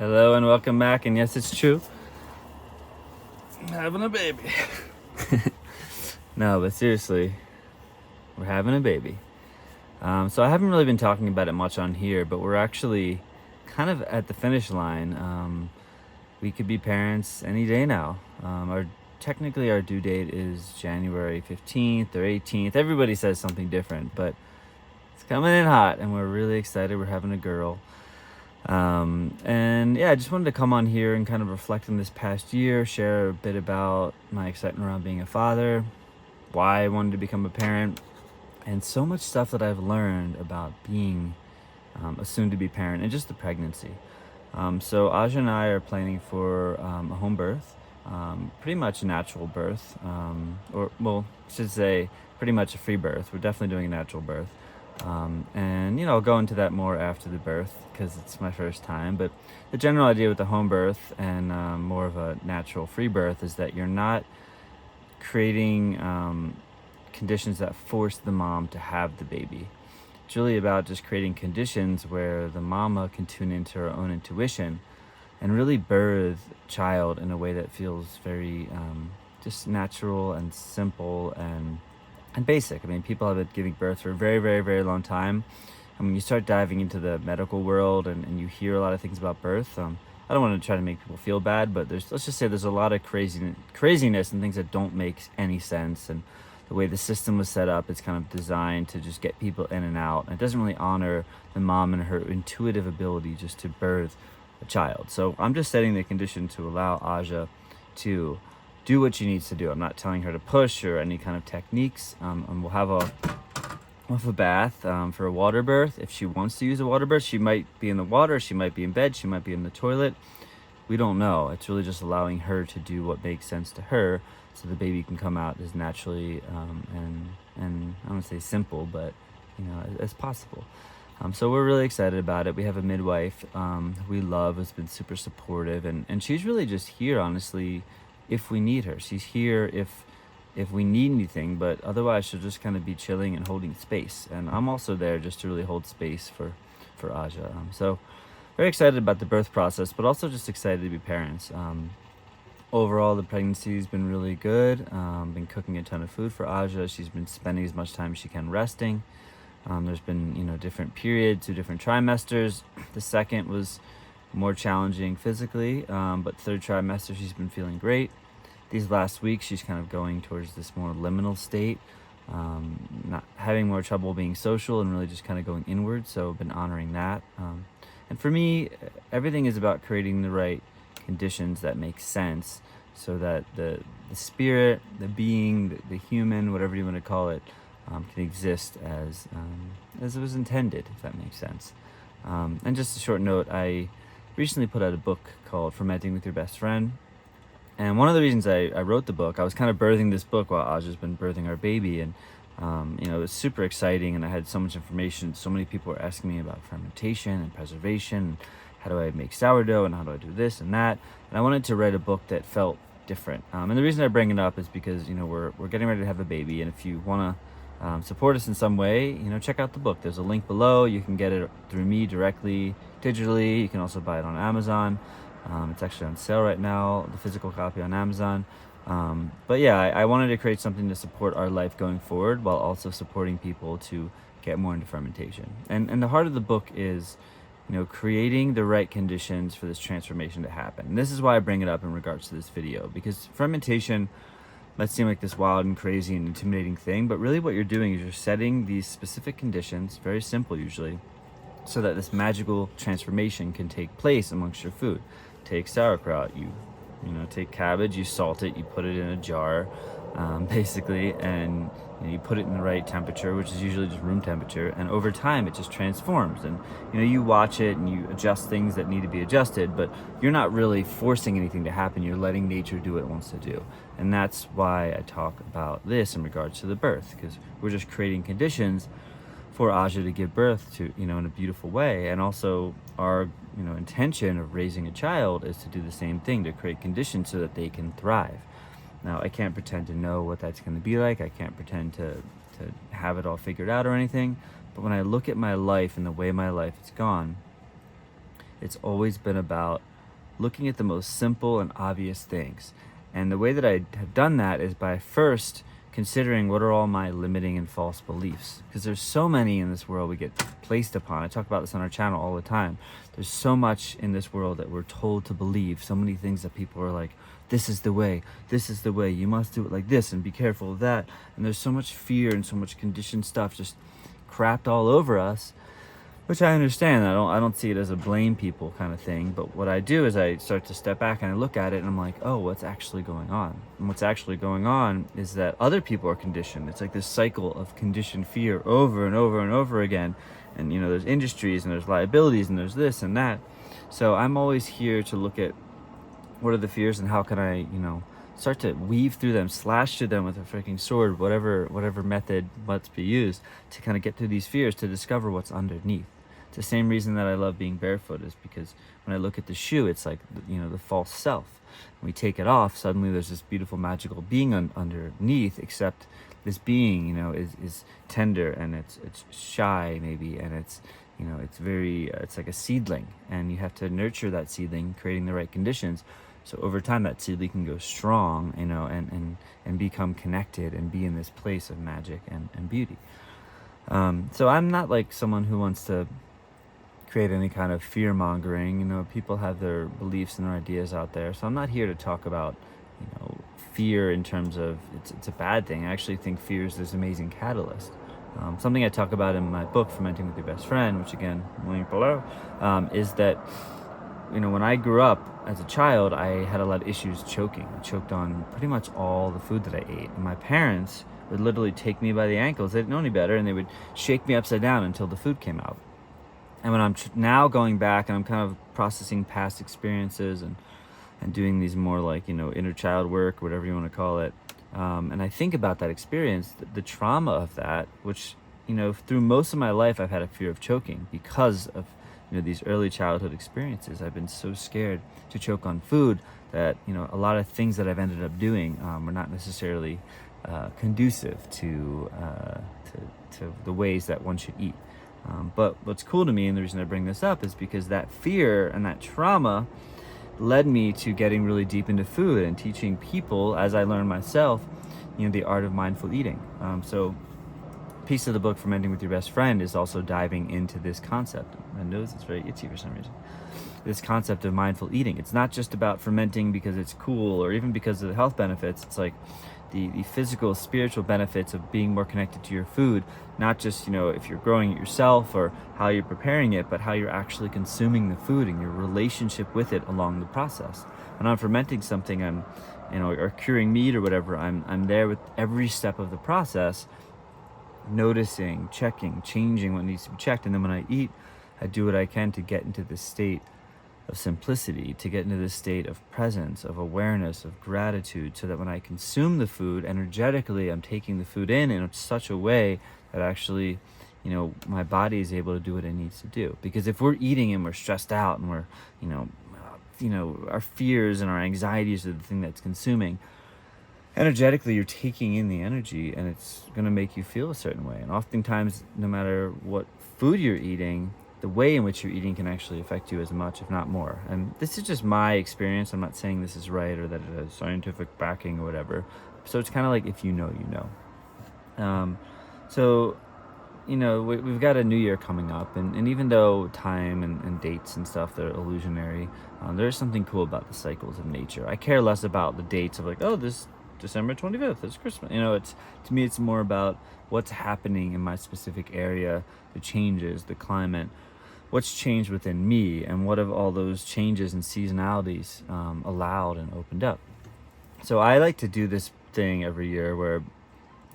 Hello and welcome back. And yes, it's true. I'm having a baby. No, but seriously, we're having a baby. So I haven't really been talking about it much on here, but we're actually kind of at the finish line. We could be parents any day now. Technically our due date is January 15th or 18th. Everybody says something different, but it's coming in hot, and we're really excited. We're having a girl. And yeah, I just wanted to come on here and kind of reflect on this past year, share a bit about my excitement around being a father, why I wanted to become a parent, and so much stuff that I've learned about being a soon-to-be parent and just the pregnancy. So Aja and I are planning for a home birth, pretty much a natural birth, I should say pretty much a free birth. We're definitely doing a natural birth. And I'll go into that more after the birth because it's my first time. But the general idea with the home birth and more of a natural free birth is that you're not creating conditions that force the mom to have the baby. It's really about just creating conditions where the mama can tune into her own intuition and really birth a child in a way that feels very just natural and simple and basic. I mean, people have been giving birth for a very, very, very long time. And when you start diving into the medical world and you hear a lot of things about birth, I don't want to try to make people feel bad, but let's just say there's a lot of craziness and things that don't make any sense. And the way the system was set up, it's kind of designed to just get people in and out. And it doesn't really honor the mom and her intuitive ability just to birth a child. So I'm just setting the condition to allow Aja to do what she needs to do. I'm not telling her to push or any kind of techniques. And we'll have a bath for a water birth. If she wants to use a water birth, she might be in the water, she might be in bed, she might be in the toilet. We don't know. It's really just allowing her to do what makes sense to her so the baby can come out as naturally and I don't want to say simple, but as possible. So we're really excited about it. We have a midwife we love, has been super supportive, and she's really just here, honestly, if we need her. She's here if we need anything, but otherwise she'll just kind of be chilling and holding space. And I'm also there just to really hold space for Aja. So very excited about the birth process, but also just excited to be parents. Overall, the pregnancy's been really good. Been cooking a ton of food for Aja. She's been spending as much time as she can resting. There's been different periods, 2 different trimesters. The second was more challenging physically, but third trimester she's been feeling great. These last weeks she's kind of going towards this more liminal state, not having more trouble being social and really just kind of going inward. So I've been honoring that. And for me, everything is about creating the right conditions that make sense so that the spirit, the being, the human, whatever you want to call it, can exist as it was intended, if that makes sense. And just a short note, I recently put out a book called Fermenting with Your Best Friend. And one of the reasons I wrote the book, I was kind of birthing this book while Aja's been birthing our baby. And, it was super exciting, and I had so much information. So many people were asking me about fermentation and preservation. And how do I make sourdough, and how do I do this and that? And I wanted to write a book that felt different. And the reason I bring it up is because, we're getting ready to have a baby. And if you want to support us in some way, check out the book. There's a link below. You can get it through me directly, digitally. You can also buy it on Amazon. It's actually on sale right now, the physical copy on Amazon. But yeah, I wanted to create something to support our life going forward while also supporting people to get more into fermentation. And the heart of the book is, creating the right conditions for this transformation to happen. And this is why I bring it up in regards to this video, because fermentation might seem like this wild and crazy and intimidating thing, but really what you're doing is you're setting these specific conditions, very simple usually, so that this magical transformation can take place amongst your food. Take sauerkraut, you take cabbage, you salt it, you put it in a jar, basically, and you put it in the right temperature, which is usually just room temperature, and over time it just transforms. And you watch it and you adjust things that need to be adjusted, but you're not really forcing anything to happen. You're letting nature do what it wants to do. And that's why I talk about this in regards to the birth, because we're just creating conditions for Aja to give birth to, in a beautiful way. And also our, intention of raising a child is to do the same thing, to create conditions so that they can thrive. Now, I can't pretend to know what that's going to be like. I can't pretend to have it all figured out or anything. But when I look at my life and the way my life has gone, it's always been about looking at the most simple and obvious things. And the way that I have done that is by first considering what are all my limiting and false beliefs. Because there's so many in this world we get placed upon. I talk about this on our channel all the time. There's so much in this world that we're told to believe, so many things that people are like, this is the way, you must do it like this and be careful of that. And there's so much fear and so much conditioned stuff just crapped all over us, which I understand. I don't see it as a blame people kind of thing, but what I do is I start to step back and I look at it and I'm like, oh, what's actually going on? And what's actually going on is that other people are conditioned. It's like this cycle of conditioned fear over and over and over again. And there's industries and there's liabilities and there's this and that. So I'm always here to look at what are the fears and how can I, start to weave through them, slash through them with a freaking sword, whatever method must be used to kind of get through these fears, to discover what's underneath. It's the same reason that I love being barefoot, is because when I look at the shoe, it's like, the false self. When we take it off, suddenly there's this beautiful magical being underneath, except this being, is tender and it's shy maybe, and it's very, it's like a seedling, and you have to nurture that seedling, creating the right conditions. So over time, that seedling can go strong, and become connected and be in this place of magic and beauty. So I'm not like someone who wants to create any kind of fear mongering. People have their beliefs and their ideas out there. So I'm not here to talk about, fear in terms of it's a bad thing. I actually think fear is this amazing catalyst. Something I talk about in my book, Fermenting with Your Best Friend, which again, link below, is that when I grew up as a child, I had a lot of issues choking. I choked on pretty much all the food that I ate. And my parents would literally take me by the ankles. They didn't know any better, and they would shake me upside down until the food came out. And when I'm now going back and I'm kind of processing past experiences and doing these more like, inner child work, whatever you want to call it, and I think about that experience, the trauma of that, which, through most of my life, I've had a fear of choking because of these early childhood experiences. I've been so scared to choke on food that, a lot of things that I've ended up doing were not necessarily conducive to the ways that one should eat. But what's cool to me, and the reason I bring this up, is because that fear and that trauma led me to getting really deep into food and teaching people, as I learned myself, the art of mindful eating. So piece of the book, Fermenting with Your Best Friend, is also diving into this concept. My nose is very itchy for some reason. This concept of mindful eating. It's not just about fermenting because it's cool or even because of the health benefits. It's like the physical, spiritual benefits of being more connected to your food, not just, if you're growing it yourself or how you're preparing it, but how you're actually consuming the food and your relationship with it along the process. When I'm fermenting something, or curing meat or whatever, I'm there with every step of the process, noticing, checking, changing what needs to be checked. And then when I eat, I do what I can to get into this state of simplicity, to get into this state of presence, of awareness, of gratitude, so that when I consume the food, energetically, I'm taking the food in such a way that actually, my body is able to do what it needs to do. Because if we're eating and we're stressed out and we're, our fears and our anxieties are the thing that's consuming, energetically, you're taking in the energy and it's going to make you feel a certain way. And oftentimes, no matter what food you're eating, the way in which you're eating can actually affect you as much, if not more. And this is just my experience. I'm not saying this is right or that it has scientific backing or whatever. So it's kind of like, if you know, you know. So, we've got a new year coming up. And even though time and dates and stuff, they're illusionary, there's something cool about the cycles of nature. I care less about the dates of like, oh, this December 25th, it's Christmas. To me, it's more about what's happening in my specific area, the changes, the climate, what's changed within me, and what have all those changes and seasonalities allowed and opened up. So I like to do this thing every year where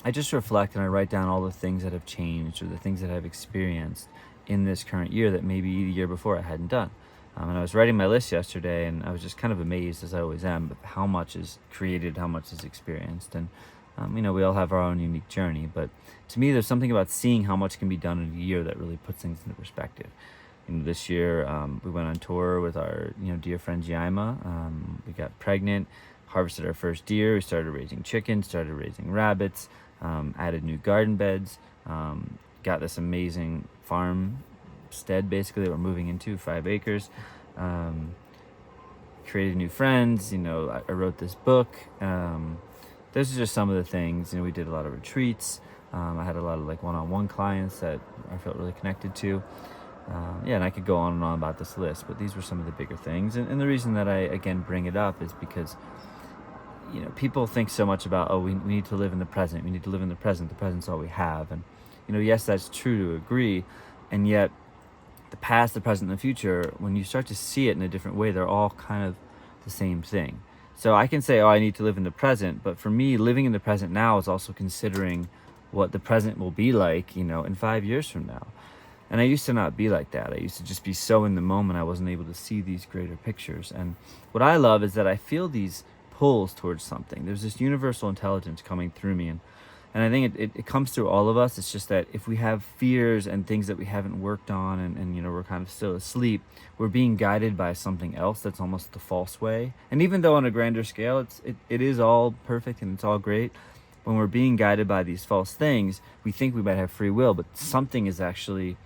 I just reflect and I write down all the things that have changed or the things that I've experienced in this current year that maybe the year before I hadn't done. And I was writing my list yesterday, and I was just kind of amazed, as I always am, of how much is created, how much is experienced. And, we all have our own unique journey. But to me, there's something about seeing how much can be done in a year that really puts things into perspective. This year, we went on tour with our, dear friend Jaima. We got pregnant, harvested our first deer. We started raising chickens, started raising rabbits, added new garden beds, got this amazing farmstead basically that we're moving into, 5 acres. created new friends. I wrote this book. Those are just some of the things. We did a lot of retreats. I had a lot of like one-on-one clients that I felt really connected to. Yeah, and I could go on and on about this list, but these were some of the bigger things. And the reason that I, again, bring it up is because, people think so much about, we need to live in the present. We need to live in the present. The present's all we have. And, yes, that's true to agree. And yet the past, the present, and the future, when you start to see it in a different way, they're all kind of the same thing. So I can say, I need to live in the present. But for me, living in the present now is also considering what the present will be like, in 5 years from now. And I used to not be like that. I used to just be so in the moment, I wasn't able to see these greater pictures. And what I love is that I feel these pulls towards something. There's this universal intelligence coming through me. And I think it comes through all of us. It's just that if we have fears and things that we haven't worked on and we're kind of still asleep, we're being guided by something else that's almost the false way. And even though on a grander scale, it is all perfect and it's all great, when we're being guided by these false things, we think we might have free will, but something is actually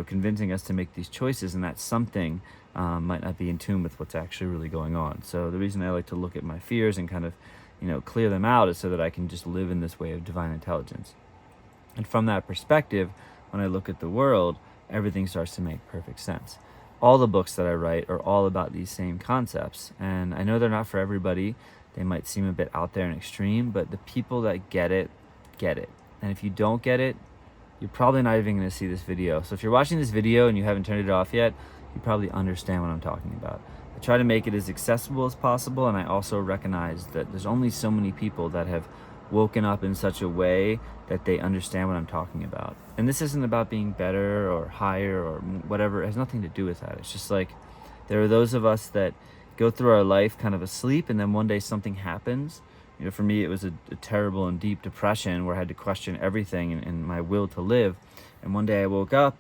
convincing us to make these choices, and that something might not be in tune with what's actually really going on. So the reason I like to look at my fears and kind of clear them out is so that I can just live in this way of divine intelligence. And from that perspective, when I look at the world, everything starts to make perfect sense. All the books that I write are all about these same concepts, and I know they're not for everybody. They might seem a bit out there and extreme, but the people that get it. And if you don't get it, you're probably not even going to see this video. So if you're watching this video and you haven't turned it off yet, you probably understand what I'm talking about. I try to make it as accessible as possible, and I also recognize that there's only so many people that have woken up in such a way that they understand what I'm talking about. And this isn't about being better or higher or whatever. It has nothing to do with that. It's just like there are those of us that go through our life kind of asleep, and then one day something happens. For me, it was a terrible and deep depression where I had to question everything and my will to live. And one day I woke up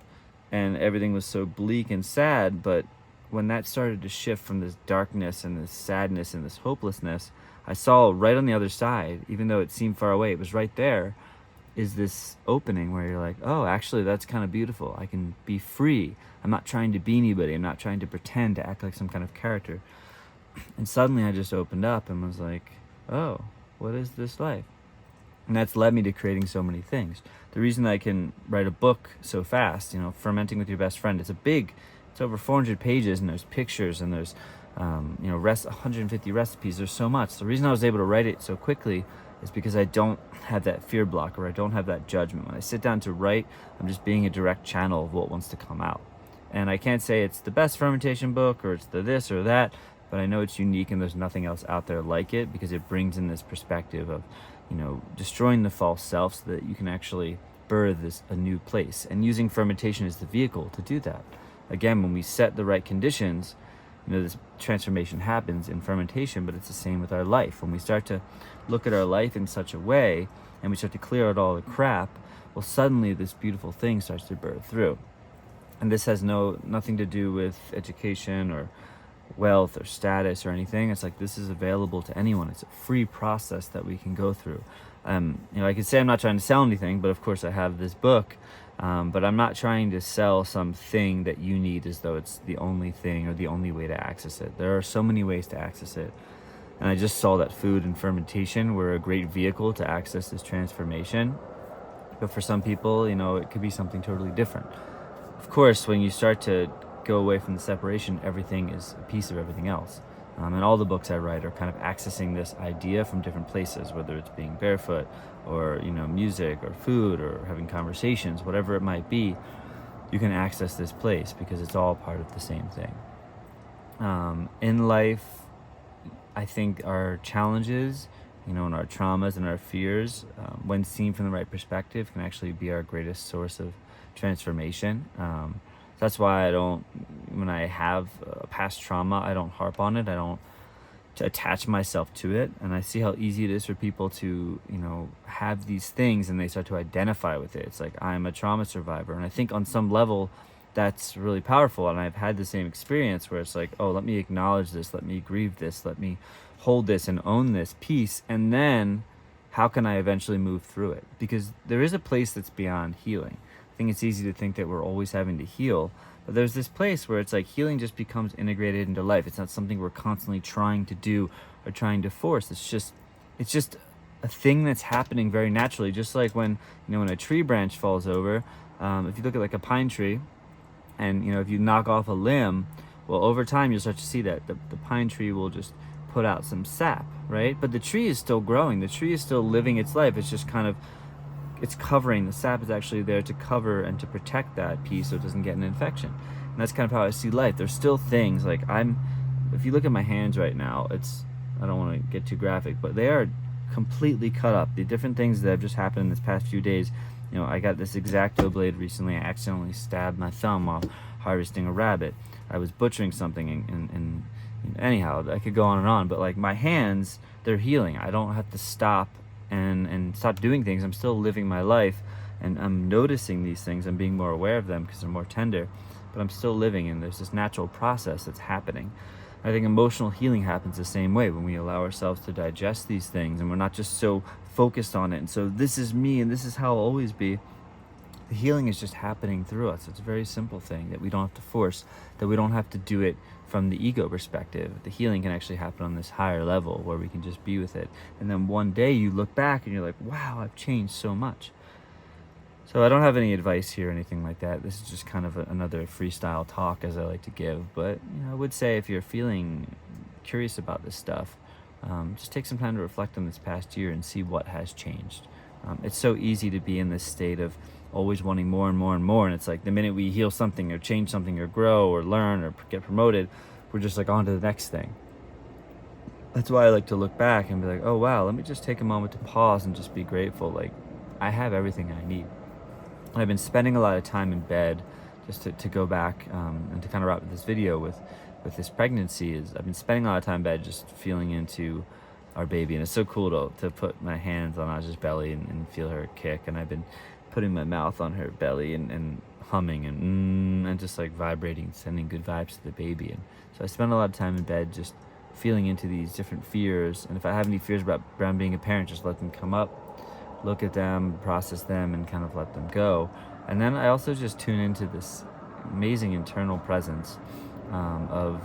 and everything was so bleak and sad. But when that started to shift from this darkness and this sadness and this hopelessness, I saw right on the other side, even though it seemed far away, it was right there, is this opening where you're like, actually, that's kind of beautiful. I can be free. I'm not trying to be anybody. I'm not trying to pretend to act like some kind of character. And suddenly I just opened up and was like, what is this life? And that's led me to creating so many things. The reason I can write a book so fast, Fermenting with Your Best Friend, it's over 400 pages, and there's pictures, and there's 150 recipes. There's so much. The reason I was able to write it so quickly is because I don't have that fear block, or I don't have that judgment. When I sit down to write, I'm just being a direct channel of what wants to come out. And I can't say it's the best fermentation book, or it's the this or that, but I know it's unique and there's nothing else out there like it, because it brings in this perspective of, destroying the false self so that you can actually birth a new place, and using fermentation as the vehicle to do that. Again, when we set the right conditions, this transformation happens in fermentation, but it's the same with our life. When we start to look at our life in such a way and we start to clear out all the crap, well, suddenly this beautiful thing starts to birth through. And this has nothing to do with education or wealth or status or anything. It's like this is available to anyone. It's a free process that we can go through. I could say I'm not trying to sell anything, but of course I have this book, but I'm not trying to sell something that you need as though it's the only thing or the only way to access it. There are so many ways to access it. And I just saw that food and fermentation were a great vehicle to access this transformation. But for some people, it could be something totally different. Of course, when you start to go away from the separation, everything is a piece of everything else. And all the books I write are kind of accessing this idea from different places, whether it's being barefoot or, music or food or having conversations, whatever it might be, you can access this place because it's all part of the same thing. In life, I think our challenges, and our traumas and our fears, when seen from the right perspective, can actually be our greatest source of transformation. That's why when I have a past trauma, I don't harp on it. I don't attach myself to it. And I see how easy it is for people to, have these things and they start to identify with it. It's like, I'm a trauma survivor. And I think on some level, that's really powerful. And I've had the same experience where it's like, let me acknowledge this. Let me grieve this. Let me hold this and own this piece. And then how can I eventually move through it? Because there is a place that's beyond healing. I think it's easy to think that we're always having to heal, But there's this place where it's like healing just becomes integrated into life. It's not something we're constantly trying to do or trying to force. It's just a thing that's happening very naturally. Just like when a tree branch falls over, if you look at like a pine tree, and if you knock off a limb, well, over time you'll start to see that the pine tree will just put out some sap, right? But the tree is still growing. The tree is still living its life. It's just kind of, it's covering. The sap is actually there to cover and to protect that piece so it doesn't get an infection. And that's kind of how I see life. There's still things like if you look at my hands right now, I don't want to get too graphic, but they are completely cut up. The different things that have just happened in this past few days. I got this X-Acto blade recently. I accidentally stabbed my thumb while harvesting a rabbit. I was butchering something, and anyhow, I could go on and on, but like my hands, they're healing. I don't have to stop and stop doing things. I'm still living my life, and I'm noticing these things. I'm being more aware of them because they're more tender, but I'm still living, and there's this natural process that's happening. I think emotional healing happens the same way when we allow ourselves to digest these things, and we're not just so focused on it. And so this is me, and this is how I'll always be. The healing is just happening through us. It's a very simple thing that we don't have to force, that we don't have to do it from the ego perspective. The healing can actually happen on this higher level where we can just be with it. And then one day you look back and you're like, wow, I've changed so much. So I don't have any advice here or anything like that. This is just kind of another freestyle talk, as I like to give. But I would say if you're feeling curious about this stuff, just take some time to reflect on this past year and see what has changed. It's so easy to be in this state of always wanting more and more and more. And it's like the minute we heal something or change something or grow or learn or get promoted, we're just like on to the next thing. That's why I like to look back and be like, oh, wow, let me just take a moment to pause and just be grateful. Like, I have everything I need. And I've been spending a lot of time in bed, just to go back and to kind of wrap up this video with this pregnancy, is I've been spending a lot of time in bed just feeling into our baby. And it's so cool to put my hands on Aja's belly and feel her kick. And I've been putting my mouth on her belly and humming and just like vibrating, sending good vibes to the baby. And so I spend a lot of time in bed just feeling into these different fears. And if I have any fears around being a parent, just let them come up, look at them, process them, and kind of let them go. And then I also just tune into this amazing internal presence of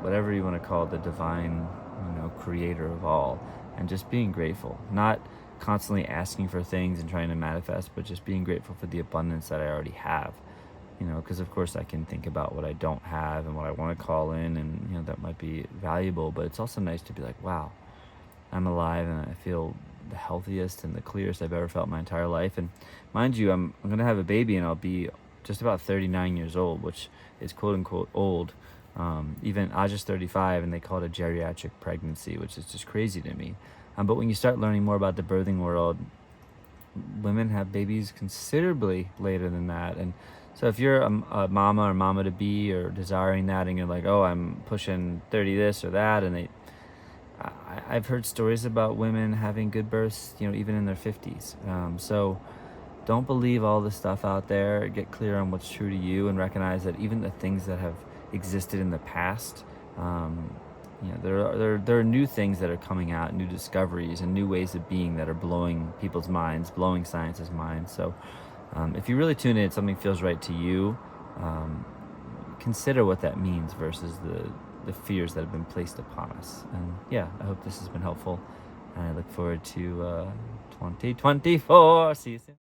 whatever you want to call it, the divine, creator of all, and just being grateful, not constantly asking for things and trying to manifest, but just being grateful for the abundance that I already have. Because of course I can think about what I don't have and what I want to call in, and that might be valuable, but it's also nice to be like, wow, I'm alive and I feel the healthiest and the clearest I've ever felt my entire life. And mind you, I'm gonna have a baby and I'll be just about 39 years old, which is quote unquote old. Even Aja's 35 and they call it a geriatric pregnancy, which is just crazy to me. But when you start learning more about the birthing world, women have babies considerably later than that. And so if you're a mama or mama to be or desiring that, and you're like, oh, I'm pushing 30 this or that, and I've heard stories about women having good births, even in their 50s. So don't believe all the stuff out there. Get clear on what's true to you, and recognize that even the things that have existed in the past, there are new things that are coming out, new discoveries and new ways of being that are blowing people's minds, blowing science's minds. So if you really tune in, something feels right to you, consider what that means versus the fears that have been placed upon us. And yeah, I hope this has been helpful, and I look forward to 2024. See you soon.